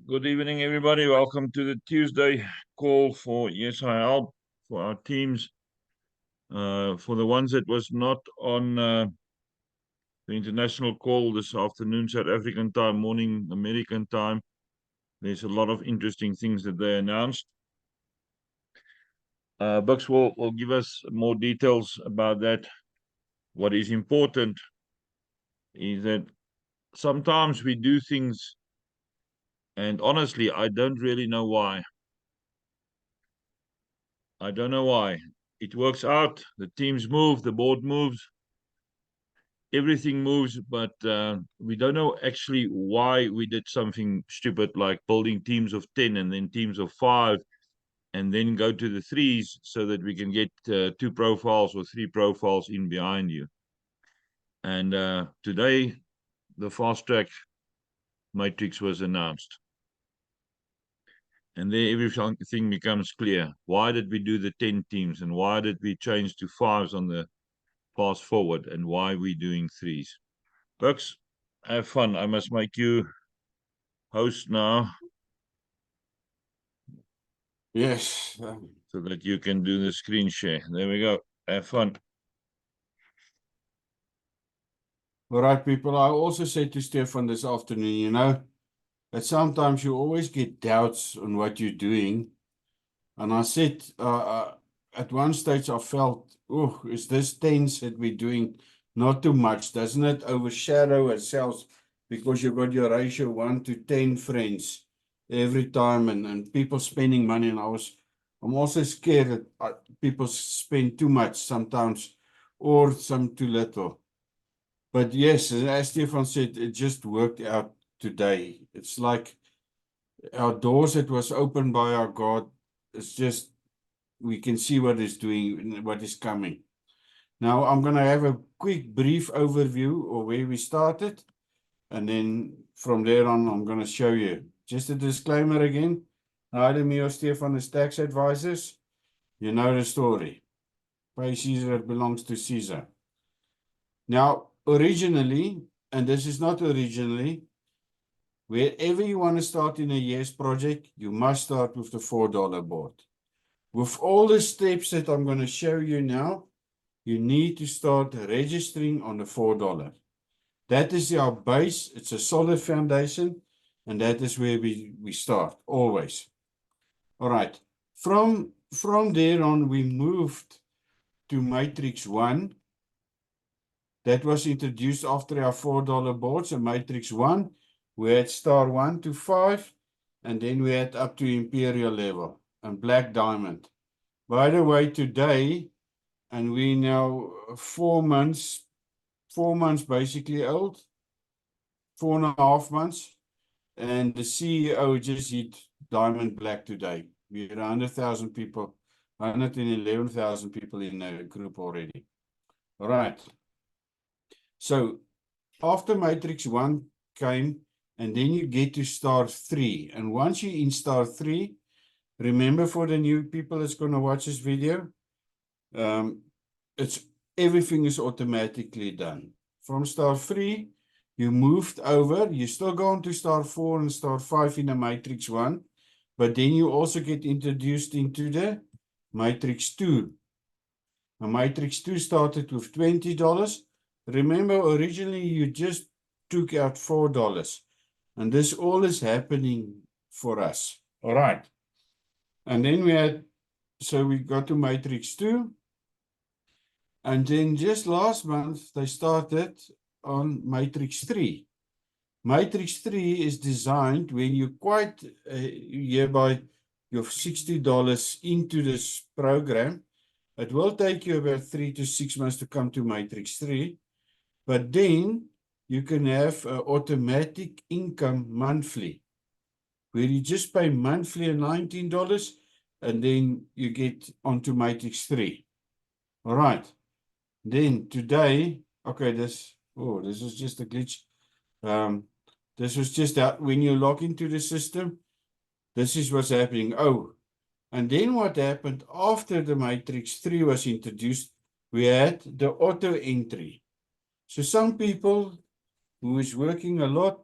Good evening, everybody. Welcome to the Tuesday call for Yes I Help for our teams. For the ones that was not on the international call this afternoon, South African time, morning American time, there's a lot of interesting things that they announced. Buks will give us more details about that. What is important is that sometimes we do things, and honestly, I don't really know why. I don't know why. It works out, the teams move, the board moves, everything moves, but we don't know actually why we did something stupid like building teams of 10 and then teams of 5 and then go to the threes so that we can get 2 profiles or 3 profiles in behind you. And today, the fast track matrix was announced. And there everything becomes clear. Why did we do the 10 teams and why did we change to 5s on the fast forward and why we doing 3s? Buks, have fun. I must make you host now. Yes. So that you can do the screen share. There we go. Have fun. All right, people. I also said to Stefan this afternoon, that sometimes you always get doubts on what you're doing. And I said, at one stage, I felt, oh, is this tense that we're doing not too much? Doesn't it overshadow ourselves because you've got your ratio 1 to 10 friends every time and people spending money? And I'm also scared that people spend too much sometimes or some too little. But yes, as Stefan said, it just worked out today. It's like our doors that was opened by our God. It's just, we can see what it's doing, what is coming. Now, I'm going to have a quick, brief overview of where we started. And then from there on, I'm going to show you. Just a disclaimer again. Neither me or Stefan is tax advisors. You know the story. Pay Caesar, it belongs to Caesar. Now, originally, and this is not originally, wherever you want to start in a year's project, you must start with the $4 board. With all the steps that I'm going to show you now, you need to start registering on the $4. That is our base. It's a solid foundation, and that is where we start, always. All right. From there on, we moved to Matrix 1. That was introduced after our $4 boards, a Matrix 1. We had star 1 to 5, and then we had up to Imperial level and Black Diamond. By the way, today, and we now 4 months basically old, 4.5 months, and the CEO just hit Diamond Black today. We're 100,000 people, 111,000 people in the group already. All right. So after Matrix 1 came, and then you get to star 3. And once you're in star 3, remember for the new people that's going to watch this video, everything is automatically done. From star 3, you moved over. You still go on to star 4 and star 5 in the Matrix 1, but then you also get introduced into the Matrix 2. The Matrix 2 started with $20. Remember, originally you just took out $4. And this all is happening for us. All right. And then we got to Matrix 2. And then just last month, they started on Matrix 3. Matrix 3 is designed when you quite hereby your $60 into this program. It will take you about 3 to 6 months to come to Matrix 3. But then you can have automatic income monthly, where you just pay monthly $19, and then you get onto Matrix 3. All right. Then today, okay, this is just a glitch. This was just out when you log into the system. This is what's happening. Oh, and then what happened after the Matrix 3 was introduced, we had the auto entry. So some people who is working a lot,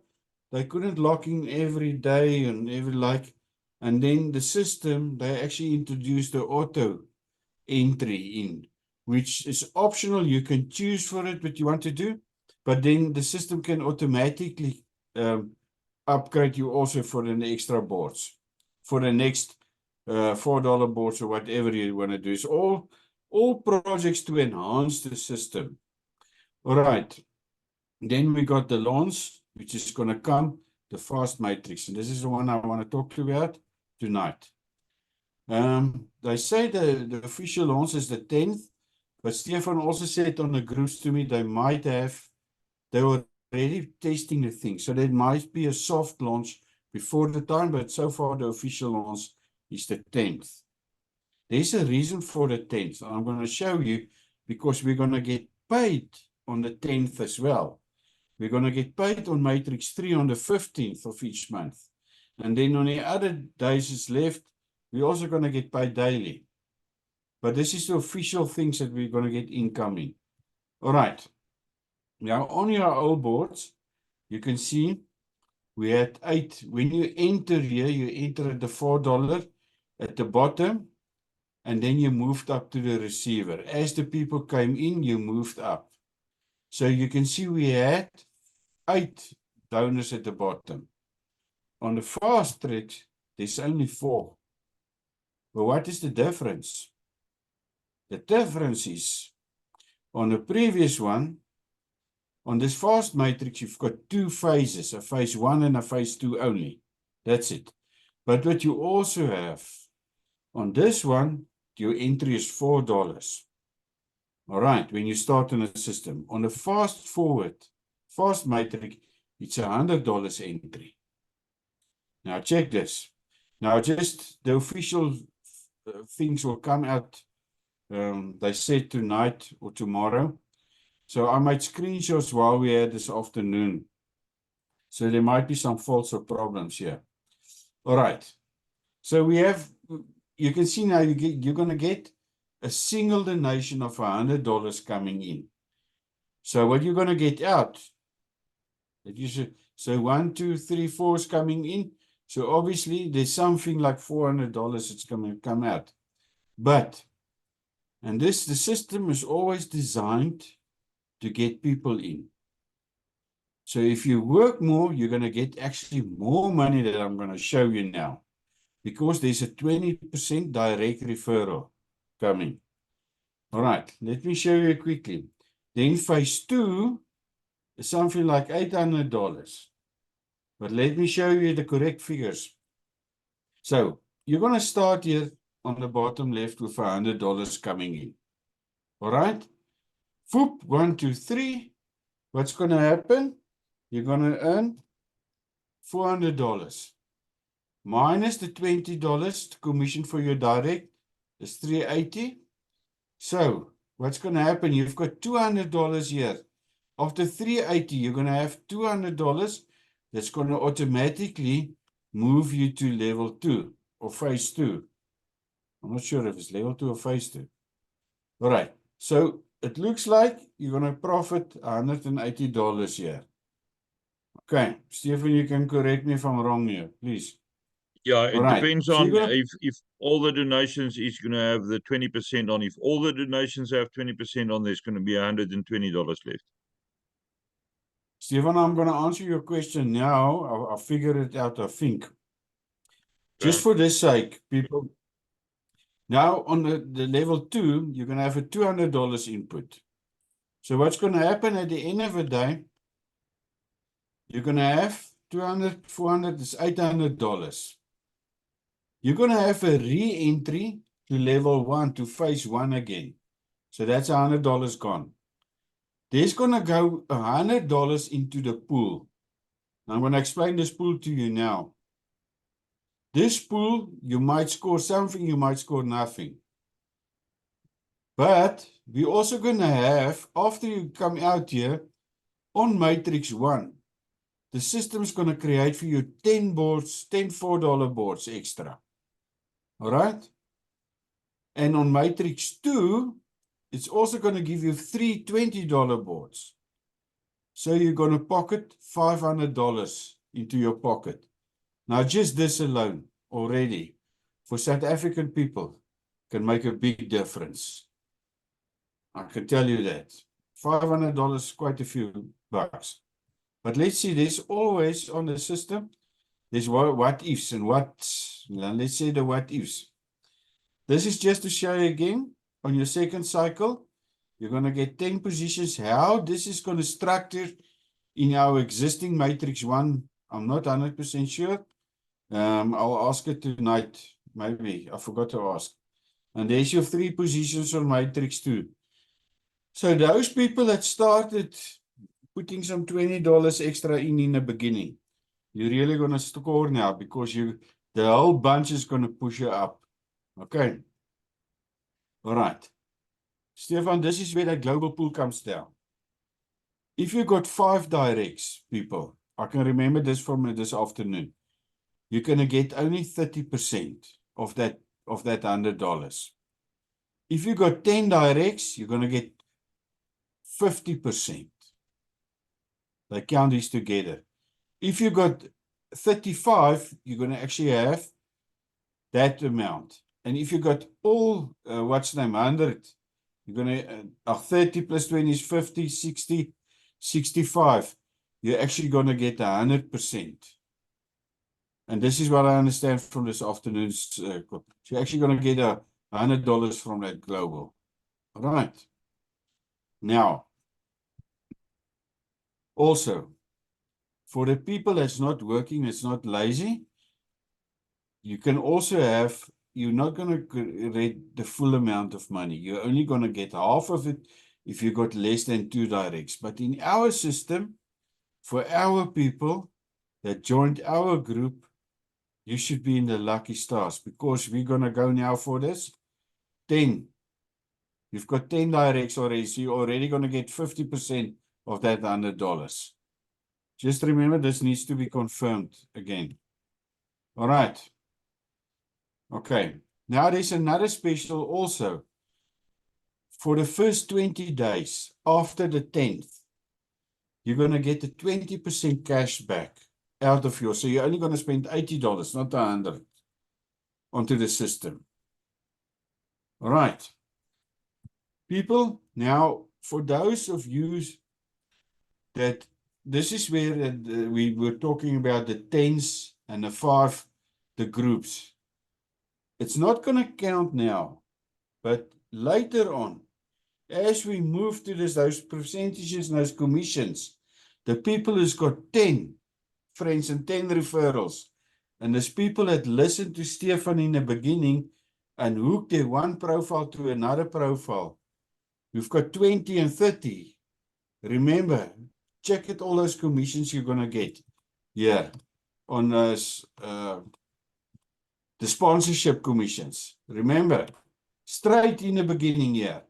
they couldn't log in every day and every like. And then the system, they actually introduced the auto entry in, which is optional. You can choose for it what you want to do, but then the system can automatically upgrade you also for the extra boards, for the next $4 boards or whatever you want to do. It's all projects to enhance the system. All right. Then we got the launch, which is going to come, the fast matrix. And this is the one I want to talk about tonight. They say the official launch is the 10th, but Stefan also said on the groups to me, they were already testing the thing. So there might be a soft launch before the time, but so far the official launch is the 10th. There's a reason for the 10th. I'm going to show you because we're going to get paid on the 10th as well. We're going to get paid on Matrix 3 on the 15th of each month. And then on the other days is left, we're also going to get paid daily. But this is the official things that we're going to get incoming. All right. Now, on your old boards, you can see we had 8. When you enter here, you enter at the $4 at the bottom, and then you moved up to the receiver. As the people came in, you moved up. So you can see we had 8 donors at the bottom. On the fast track, there's only 4. But what is the difference? The difference is, on the previous one, on this fast matrix, you've got 2 phases, a phase 1 and a phase 2 only. That's it. But what you also have, on this one, your entry is $4. All right, when you start in a system. On the fast forward, fast matrix, it's $100 entry. Now check this. Now just the official things will come out, they said tonight or tomorrow. So I made screenshots while we had this afternoon. So there might be some faults or problems here. All right. So we have, you can see now you're going to get a single donation of $100 coming in. So what you're going to get out, that you should, so 1, 2, 3, 4 is coming in. So obviously there's something like $400 that's going to come out. But, and the system is always designed to get people in. So if you work more, you're going to get actually more money that I'm going to show you now. Because there's a 20% direct referral coming. All right, let me show you quickly. Then phase 2 is something like $800. But let me show you the correct figures. So you're going to start here on the bottom left with $100 coming in. All right. Whoop, 1, 2, 3. What's going to happen? You're going to earn $400. Minus the $20 commission for your direct is $380. So what's going to happen? You've got $200 here. After $380, you're going to have $200 that's going to automatically move you to level 2 or phase 2. I'm not sure if it's level 2 or phase 2. All right. So it looks like you're going to profit $180 here. Okay. Stefan, you can correct me if I'm wrong here, please. Yeah, All it right. depends So on you're gonna, if all the donations is going to have the 20% on. If all the donations have 20% on, there's going to be $120 left. Stefan, I'm going to answer your question now. I'll figure it out, I think. Just Okay. for this sake, people. Now on the level 2, you're going to have a $200 input. So what's going to happen at the end of the day, you're going to have 200, 400, it's $800. You're going to have a re-entry to level 1, to phase 1 again. So that's $100 gone. There's going to go $100 into the pool. I'm going to explain this pool to you now. This pool, you might score something, you might score nothing. But we're also going to have, after you come out here, on Matrix 1, the system's going to create for you 10 boards, 10 $4 boards extra. All right? And on Matrix 2, it's also going to give you 3 $20 boards. So you're going to pocket $500 into your pocket. Now, just this alone already for South African people can make a big difference. I can tell you that. $500 is quite a few bucks. But let's see, there's always on the system, there's what ifs and what's. Let's say the what ifs. This is just to show you again on your second cycle. You're going to get 10 positions. How this is going to structure in our existing matrix 1, I'm not 100% sure. I'll ask it tonight. Maybe I forgot to ask. And there's your 3 positions on matrix 2. So those people that started putting some $20 extra in the beginning, you're really going to score now because the whole bunch is going to push you up. Okay. All right. Stefan, this is where the global pool comes down. If you got 5 directs, people, I can remember this from this afternoon. You're going to get only 30% of that $100. If you got 10 directs, you're going to get 50%. They count these together. If you got 35, you're going to actually have that amount. And if you got all, 100, you're going to, 30 plus 20 is 50, 60, 65. You're actually going to get 100%. And this is what I understand from this afternoon's. So you're actually going to get $100 from that global. All right. Now, also, for the people that's not working, that's not lazy, you can also have, you're not going to get the full amount of money. You're only going to get half of it if you got less than 2 directs. But in our system, for our people that joined our group, you should be in the lucky stars because we're going to go now for this 10. You've got 10 directs already, so you're already going to get 50% of that $100. Just remember, this needs to be confirmed again. All right. Okay. Now there's another special also. For the first 20 days after the 10th, you're going to get a 20% cash back out of yours. So you're only going to spend $80, not 100, onto the system. All right. People, now for those of you that this is where we were talking about the 10s and the 5, the groups. It's not going to count now, but later on, as we move to those percentages and those commissions, the people who's got 10 friends and 10 referrals, and there's people that listen to Stefan in the beginning and hook their one profile to another profile. You've got 20 and 30. Remember, check it, all those commissions you're going to get here on those, the sponsorship commissions. Remember, straight in the beginning here,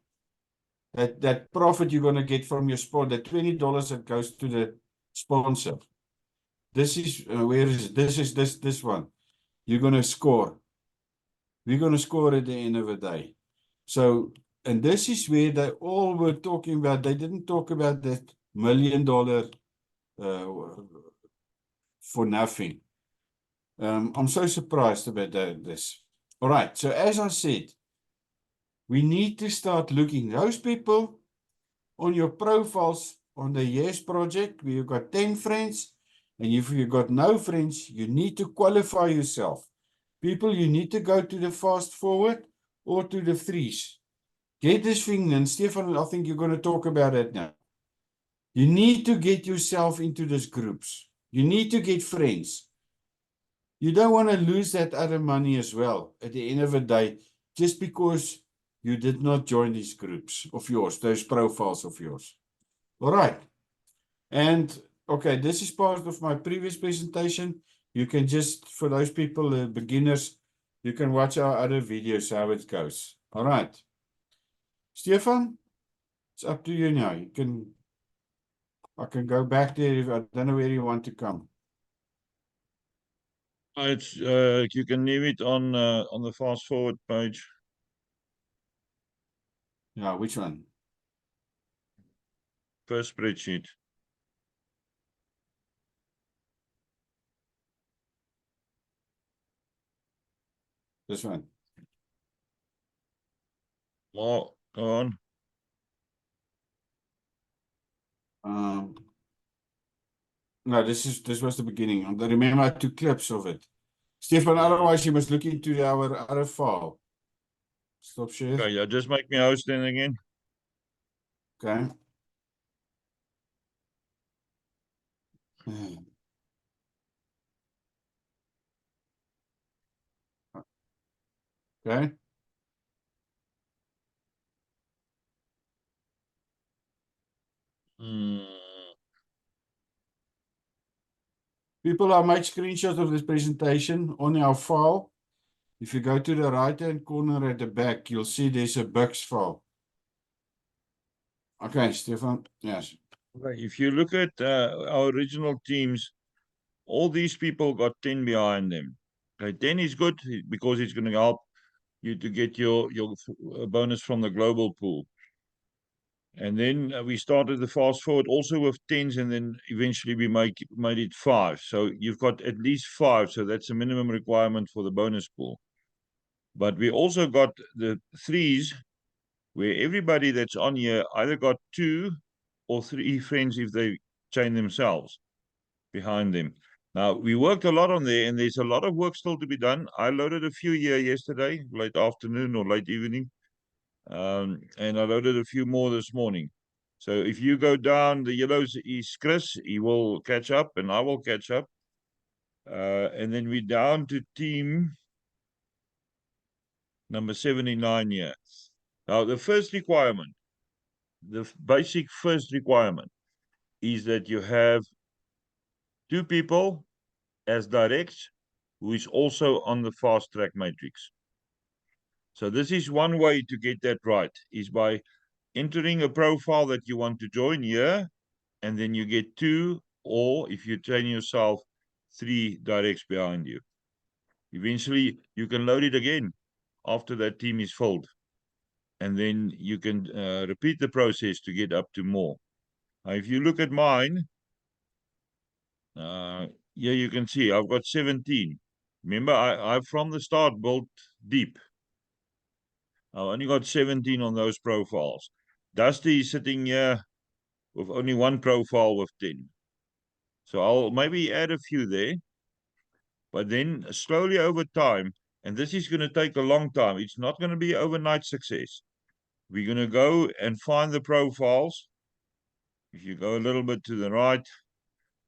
that profit you're going to get from your sponsor, that $20 that goes to the sponsor. This is, where is it? This is this one. You're going to score. We're going to score at the end of the day. So, and this is where they all were talking about. They didn't talk about that $1 million for nothing. I'm so surprised about this. All right. So as I said, we need to start looking. Those people on your profiles on the Yes Project, where you've got 10 friends, and if you've got no friends, you need to qualify yourself. People, you need to go to the fast forward or to the threes. Get this thing, and Stefan, I think you're going to talk about it now. You need to get yourself into these groups. You need to get friends. You don't want to lose that other money as well at the end of the day, just because you did not join these groups of yours, those profiles of yours. All right. And okay, this is part of my previous presentation. You can just, for those people, beginners, you can watch our other videos, how it goes. All right. Stefan, it's up to you now. I can go back there if I don't know where you want to come. It's you can leave it on the fast forward page. Yeah, which one? First spreadsheet. This one. Well, go on. No, this was the beginning. And remember, I took clips of it. Stefan, Yeah. otherwise you must look into our other file. Stop share. Okay, yeah, just make me host then again. Okay. Okay. Hmm. People, I make screenshots of this presentation on our file. If you go to the right-hand corner at the back, you'll see there's a Buks file. Okay, Stefan. Yes. Okay, if you look at our original teams, all these people got 10 behind them. Okay, 10 is good because it's going to help you to get your bonus from the global pool. And then we started the fast forward also with 10s, and then eventually we made it 5. So you've got at least 5. So that's a minimum requirement for the bonus pool. But we also got the 3s, where everybody that's on here either got 2 or 3 friends if they chain themselves behind them. Now, we worked a lot on there, and there's a lot of work still to be done. I loaded a few here yesterday, late afternoon or late evening, and I loaded a few more this morning. So if you go down, the yellows is Chris. He will catch up, and I will catch up. And then we're down to team number 79 here. Now, the first requirement, the basic first requirement, is that you have 2 people as directs who is also on the fast track matrix. So this is one way to get that right, is by entering a profile that you want to join here, and then you get 2, or if you train yourself, 3 directs behind you. Eventually, you can load it again after that team is filled, and then you can repeat the process to get up to more. Now, if you look at mine, here you can see I've got 17. Remember, I from the start built deep. I only got 17 on those profiles. Dusty is sitting here with only one profile with 10. So I'll maybe add a few there, but then slowly over time, and this is going to take a long time. It's not going to be overnight success. We're going to go and find the profiles. If you go a little bit to the right,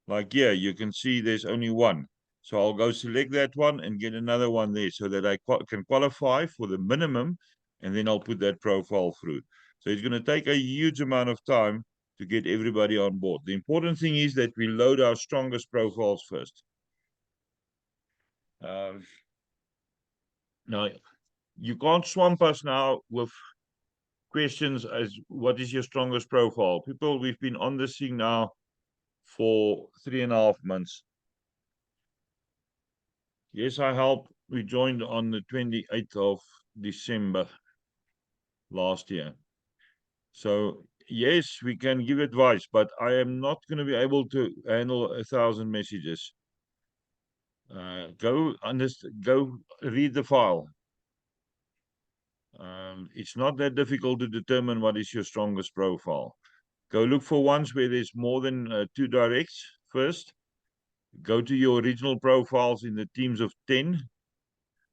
like here, you can see there's only one. So I'll go select that one and get another one there so that I can qualify for the minimum, and then I'll put that profile through. So it's going to take a huge amount of time to get everybody on board. The important thing is that we load our strongest profiles first. Now, you can't swamp us now with questions as what is your strongest profile. People, we've been on this thing now for 3.5 months. Yes, I helped. We joined on the 28th of December last year. So, yes, we can give advice, but I am not going to be able to handle 1,000 messages. Go read the file. It's not that difficult to determine what is your strongest profile. Go look for ones where there's more than 2 directs first. Go to your original profiles in the teams of 10.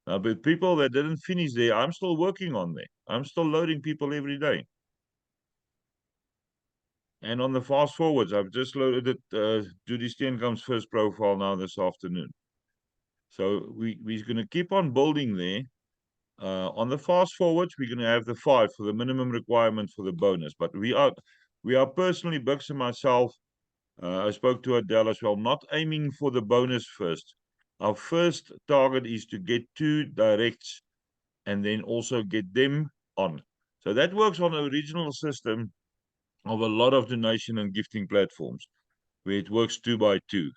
But people that didn't finish there, I'm still working on there. I'm still loading people every day. And on the fast forwards, I've just loaded it. Judy Steenkamp's first profile now this afternoon. So we're going to keep on building there. On the fast forwards, we're going to have the 5 for the minimum requirement for the bonus. But we are personally, Buks and myself, I spoke to Adele as well, not aiming for the bonus first. Our first target is to get 2 directs and then also get them on. So that works on the original system of a lot of donation and gifting platforms, where it works 2 by 2.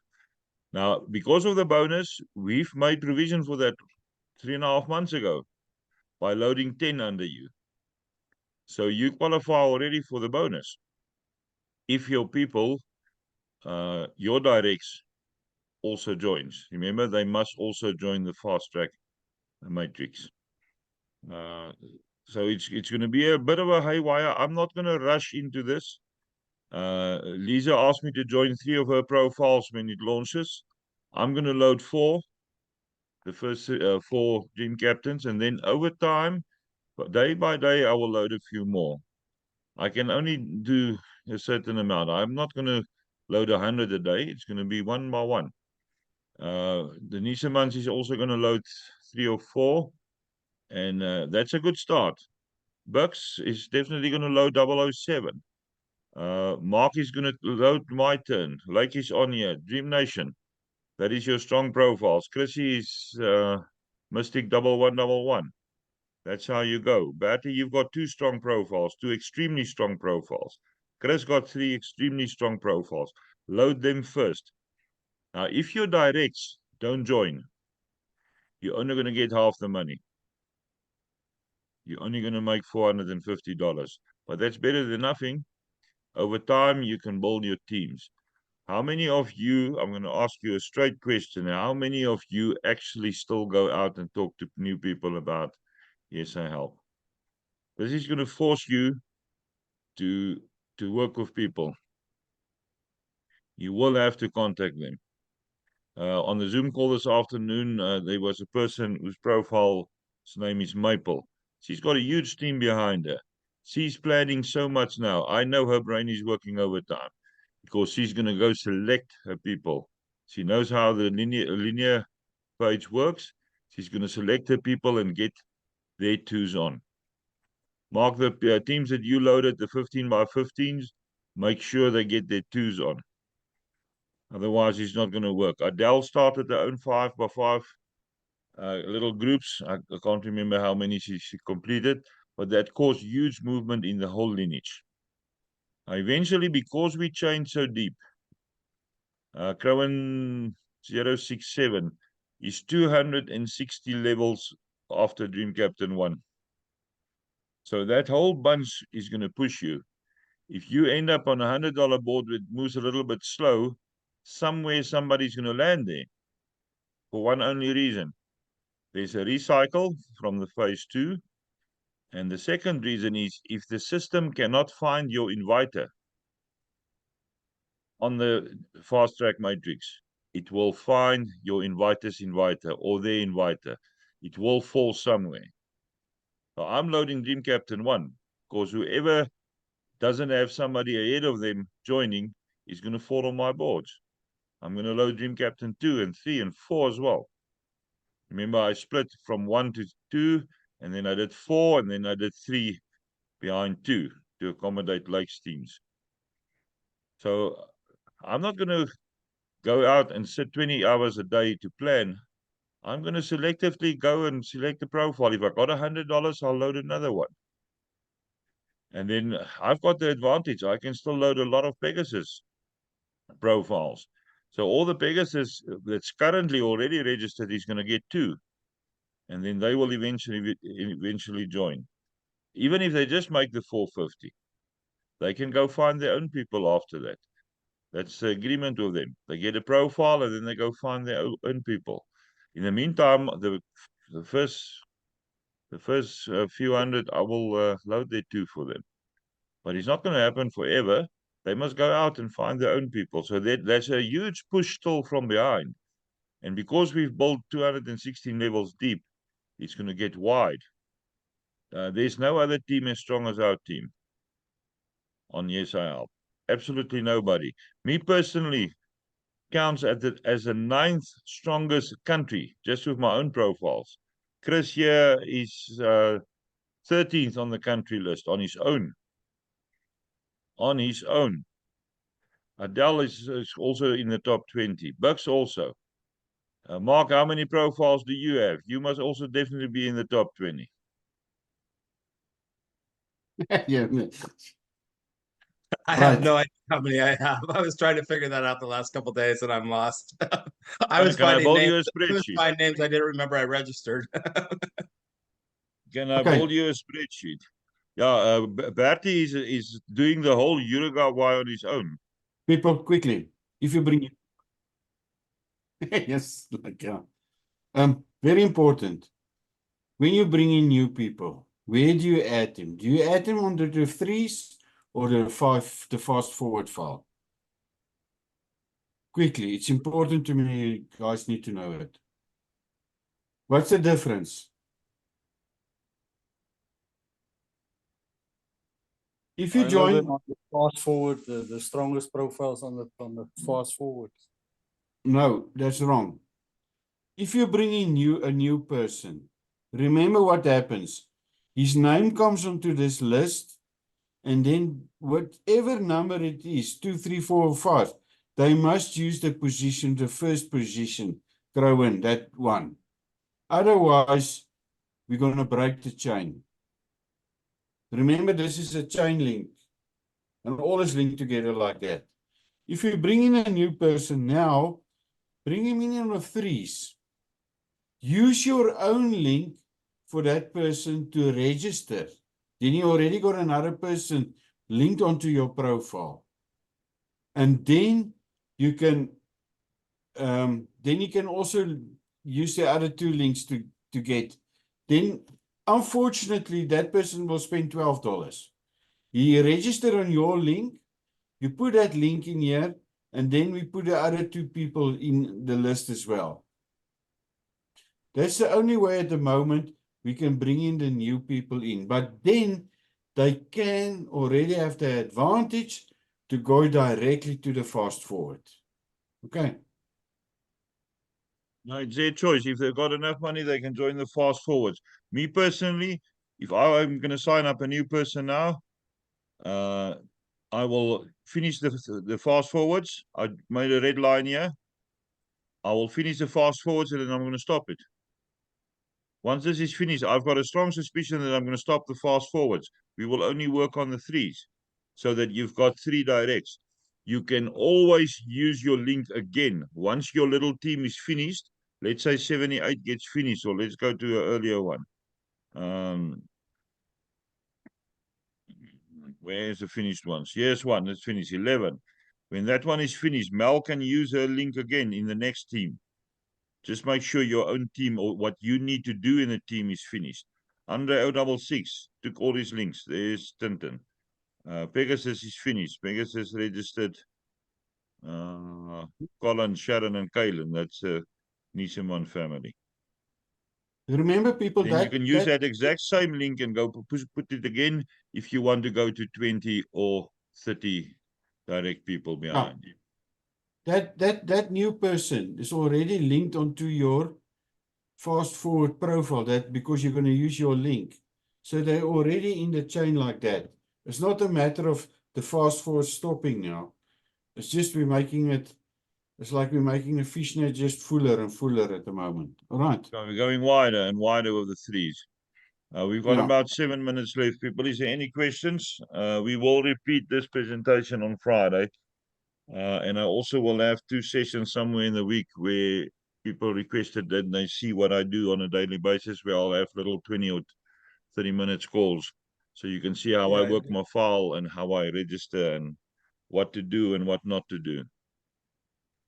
Now, because of the bonus, we've made provision for that 3.5 months ago by loading 10 under you. So you qualify already for the bonus. If your people, your directs, also joins. Remember, they must also join the fast track matrix. So it's going to be a bit of a haywire. I'm not going to rush into this. Lisa asked me to join 3 of her profiles when it launches. I'm going to load 4, the first 4 dream captains, and then over time, day by day, I will load a few more. I can only do a certain amount. I'm not going to load 100 a day. It's going to be one by one. Denise Mans is also going to load 3 or 4, and that's a good start. Buks is definitely going to load 007. Mark is going to load my turn. Lake is on here. Dream Nation. That is your strong profiles. Chrissy is Mystic 1111. That's how you go. Batty, you've got 2 strong profiles, 2 extremely strong profiles. Chris got 3 extremely strong profiles. Load them first. Now, if your directs don't join, you're only going to get half the money. You're only going to make $450. But that's better than nothing. Over time, you can build your teams. How many of you, I'm going to ask you a straight question. How many of you actually still go out and talk to new people about Yes, I Help? This is going to force you to work with people. You will have to contact them. On the Zoom call this afternoon, there was a person whose profile's name is Maple. She's got a huge team behind her. She's planning so much now. I know her brain is working overtime because she's going to go select her people. She knows how the linear page works. She's going to select her people and get their 2s on. Mark the teams that you loaded, the 15 by 15s, make sure they get their 2s on. Otherwise, it's not going to work. Adele started her own 5 by 5 little groups. I can't remember how many she completed, but that caused huge movement in the whole lineage. Eventually, because we changed so deep, Crowan 067 is 260 levels after Dream Captain 1. So that whole bunch is going to push you. If you end up on a $100 board that moves a little bit slow, somewhere somebody's going to land there for one only reason. There's a recycle from the phase 2. And the second reason is if the system cannot find your inviter on the fast track matrix, it will find your inviter's inviter or their inviter. It will fall somewhere. So I'm loading Dream Captain 1 because whoever doesn't have somebody ahead of them joining is going to fall on my boards. I'm going to load Dream Captain 2 and 3 and 4 as well. Remember, I split from 1 to 2, and then I did 4, and then I did 3 behind 2 to accommodate Lake's teams. So I'm not going to go out and sit 20 hours a day to plan. I'm going to selectively go and select a profile. If I got $100, I'll load another one. And then I've got the advantage. I can still load a lot of Pegasus profiles. So all the Pegasus that's currently already registered is going to get 2. And then they will eventually join. Even if they just make the 450, they can go find their own people after that. That's the agreement with them. They get a profile and then they go find their own people. In the meantime, the first few hundred, I will load their 2 for them. But it's not going to happen forever. They must go out and find their own people. So there's a huge push still from behind. And because we've built 216 levels deep, it's going to get wide. There's no other team as strong as our team on Yes I Help. Absolutely nobody. Me personally counts as the 9th strongest country, just with my own profiles. Chris here is 13th on the country list on his own. On his own. Adele is also in the top 20. Buks also. Mark, how many profiles do you have? You must also definitely be in the top 20. Yeah. I have no idea how many I have. I was trying to figure that out the last couple of days and I'm lost. I was Can I finding build you a names. I was spreadsheet? finding names I didn't remember I registered. Can I Okay. build you a spreadsheet? Yeah, Bertie is doing the whole Uruguay on his own. People, quickly, if you bring yes, like, yeah. Very important. when you bring in new people, where do you add them? Do you add them onto the threes or the fast forward file? Quickly, it's important to me. You guys need to know it. What's the difference? If you I know join, that on the fast forward, the strongest profiles on the fast forward. no, that's wrong. If you bring in a new person, remember what happens. His name comes onto this list, and then whatever number it is, 2, 3, 4, or 5, they must use the position, the first position, throw in that one. Otherwise, we're going to break the chain. Remember, this is a chain link, and all is linked together like that. If you bring in a new person now, bring him in on the threes. Use your own link for that person to register. Then you already got another person linked onto your profile. And then you can also use the other two links to get. Then, unfortunately, that person will spend $12. He registered on your link. You put that link in here, and then we put the other two people in the list as well. That's the only way at the moment we can bring in the new people in. But then they can already have the advantage to go directly to the fast forward. Okay. No, it's their choice. If they've got enough money, they can join the fast forwards. Me personally, if I'm going to sign up a new person now, I will finish the fast forwards. I made a red line here. I will finish the fast forwards and then I'm going to stop it. Once this is finished, I've got a strong suspicion that I'm going to stop the fast forwards. We will only work on the threes so that you've got 3 directs. You can always use your link again. Once your little team is finished, let's say 78 gets finished, or let's go to an earlier one. Where's the finished ones? Here's one. Let's finish 11. When that one is finished, Mel can use her link again in the next team. Just make sure your own team or what you need to do in the team is finished. Andre 066 took all his links. There's Tintin. Pegasus is finished. Pegasus registered. Colin, Sharon, and Kaylin. That's a Nishiman family. Remember, people, then you can use that exact same link and go put it again if you want to go to 20 or 30 direct people behind you. That new person is already linked onto your fast forward profile, that because you're going to use your link. So they're already in the chain like that. It's not a matter of the fast forward stopping now. It's just it's like we're making a fishnet just fuller and fuller at the moment. All right. So we're going wider and wider with the threes. We've got about 7 minutes left. People, is there any questions? We will repeat this presentation on Friday. And I also will have 2 sessions somewhere in the week where people requested that they see what I do on a daily basis, where I'll have little 20 or 30 minutes calls. So you can see how I work my file and how I register and what to do and what not to do.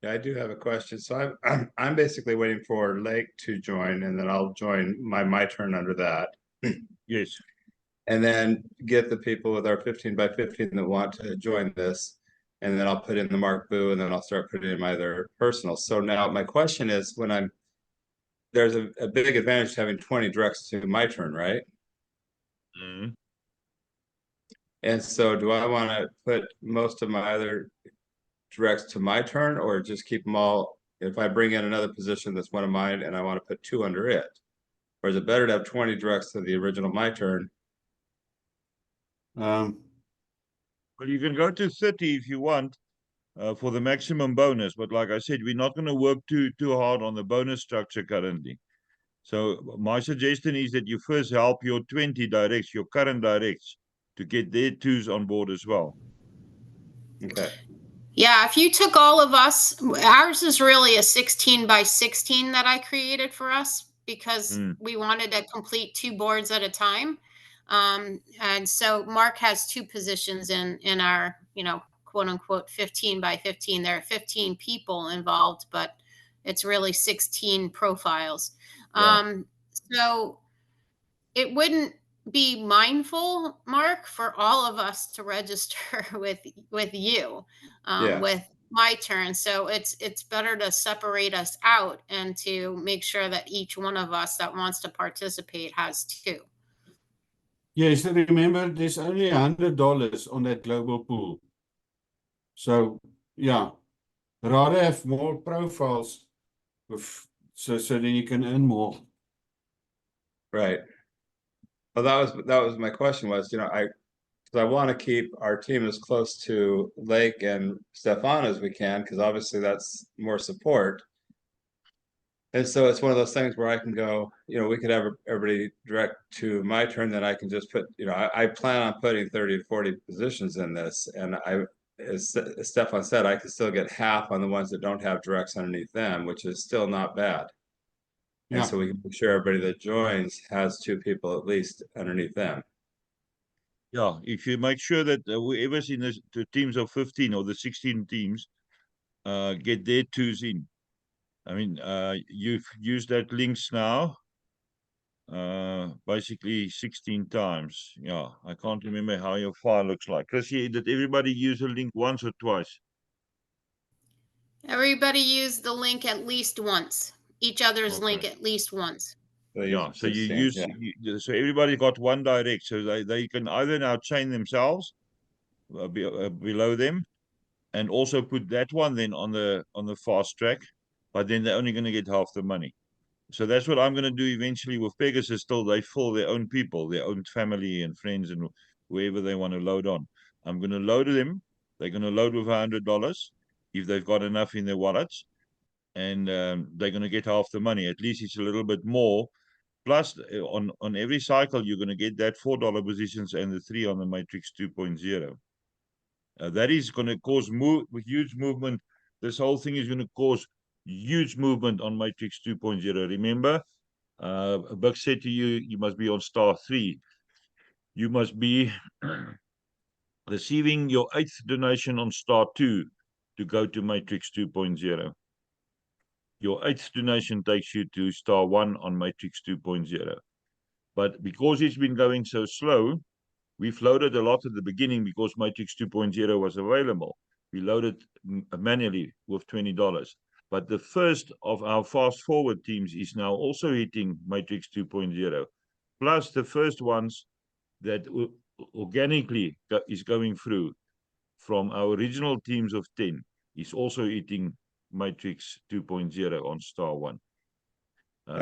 Yeah, I do have a question. So I'm basically waiting for Lake to join, and then I'll join my turn under that. Yes. And then get the people with our 15 by 15 that want to join this. And then I'll put in the Mark Boo, and then I'll start putting in my other personal. So now my question is, when there's a big advantage to having 20 directs to my turn, right? Mm-hmm. And so do I want to put most of my other directs to my turn, or just keep them all? If I bring in another position that's one of mine and I want to put 2 under it, or is it better to have 20 directs to the original my turn? Well, you can go to 30 if you want for the maximum bonus. But like I said, we're not going to work too hard on the bonus structure currently. So my suggestion is that you first help your 20 directs, your current directs, to get their 2s on board as well. Okay. Yeah, if you took all of us, ours is really a 16 by 16 that I created for us because we wanted to complete 2 boards at a time. And so Mark has 2 positions in our, quote unquote, 15 by 15. There are 15 people involved, but it's really 16 profiles. Yeah. So it wouldn't be mindful, Mark, for all of us to register with you, Yeah. with my turn. So it's better to separate us out and to make sure that each one of us that wants to participate has two. Yes, remember, there's only $100 on that global pool. So, yeah, rather have more profiles so then you can earn more. Right. Well, that was my question was, you know, because I want to keep our team as close to Lake and Stefan as we can, because obviously that's more support. And so it's one of those things where I can go, you know, we could have everybody direct to my turn, then I can just put, you know, I plan on putting 30 to 40 positions in this. And as Stefan said, I can still get half on the ones that don't have directs underneath them, which is still not bad. And Yeah. so we can make sure everybody that joins has two people at least underneath them. Yeah, if you make sure that whoever's in the teams of 15 or the 16 teams get their twos in. I mean, you've used that links now, basically 16 times. Yeah, I can't remember how your file looks like. Chrissy, did everybody use a link once or twice? Everybody use the link at least once, each other's link Okay. at least once. So Yeah, so you 16, use, yeah. so everybody got one direct, so they can either now chain themselves below them, and also put that one then on the fast track, but then they're only going to get half the money. So that's what I'm going to do eventually with Pegasus. Till they fill their own people, their own family and friends and whoever they want to load on. I'm going to load them. They're going to load with $100 if they've got enough in their wallets, and they're going to get half the money. At least it's a little bit more. Plus, on every cycle, you're going to get that $4 positions and the 3 on the Matrix 2.0. That is going to cause huge movement. This whole thing is going to cause huge movement on Matrix 2.0. Remember, Buks said to you, you must be on star 3. You must be receiving your 8th donation on star 2 to go to Matrix 2.0. Your 8th donation takes you to star 1 on Matrix 2.0. But because it's been going so slow, we've loaded a lot at the beginning because Matrix 2.0 was available. We loaded manually with $20. But the first of our fast forward teams is now also hitting Matrix 2.0. Plus the first ones that organically is going through from our original teams of 10 is also hitting Matrix 2.0 on star 1.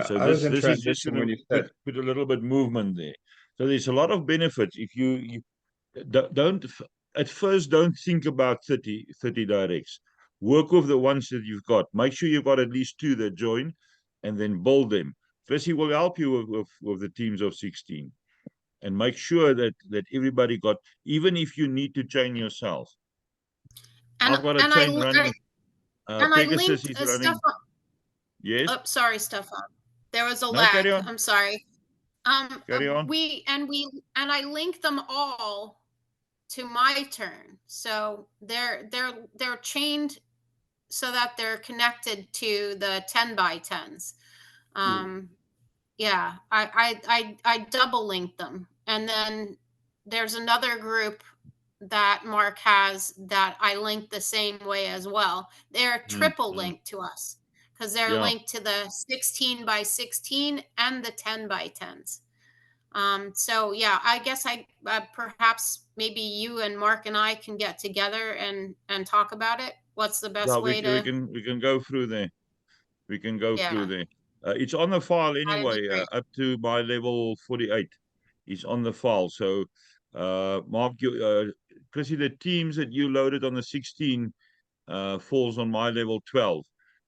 So I was in this is just transition going when to you said, put a little bit movement there. So there's a lot of benefits. If you don't at first don't think about 30 directs. Work with the ones that you've got. Make sure you've got at least 2 that join, and then build them. Chrissy will help you with the teams of 16, and make sure that everybody got. Even if you need to chain yourself, I've got a chain running. Pegasus is running. Stefan. Yes. Oh, sorry, Stefan. There was a No, lag. carry on. I'm sorry. Carry on. I link them all to my turn, so they're chained so that they're connected to the 10 by 10s. Yeah, I double link them, and then there's another group that Mark has that I link the same way as well. They're triple linked to us because they're linked to the 16 by 16 and the 10 by 10s. So yeah, I guess perhaps maybe you and Mark and I can get together and talk about it. What's the best way to? We can go through there. We can go through there. It's on the file anyway, up to my level 48. It's on the file. So, Mark, Chrissy, the teams that you loaded on the 16 falls on my level 12.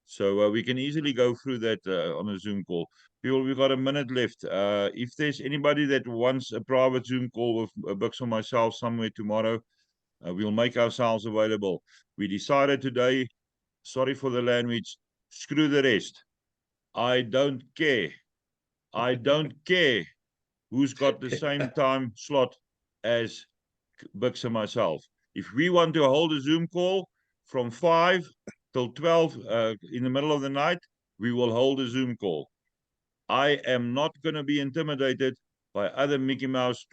So we can easily go through that on a Zoom call. People, we've got a minute left. If there's anybody that wants a private Zoom call with Buks or myself somewhere tomorrow, we'll make ourselves available. We decided today, sorry for the language, screw the rest. I don't care. I don't care who's got the same time slot as Buks and myself. If we want to hold a Zoom call from 5 till 12 in the middle of the night, we will hold a Zoom call. I am not going to be intimidated by other Mickey Mouse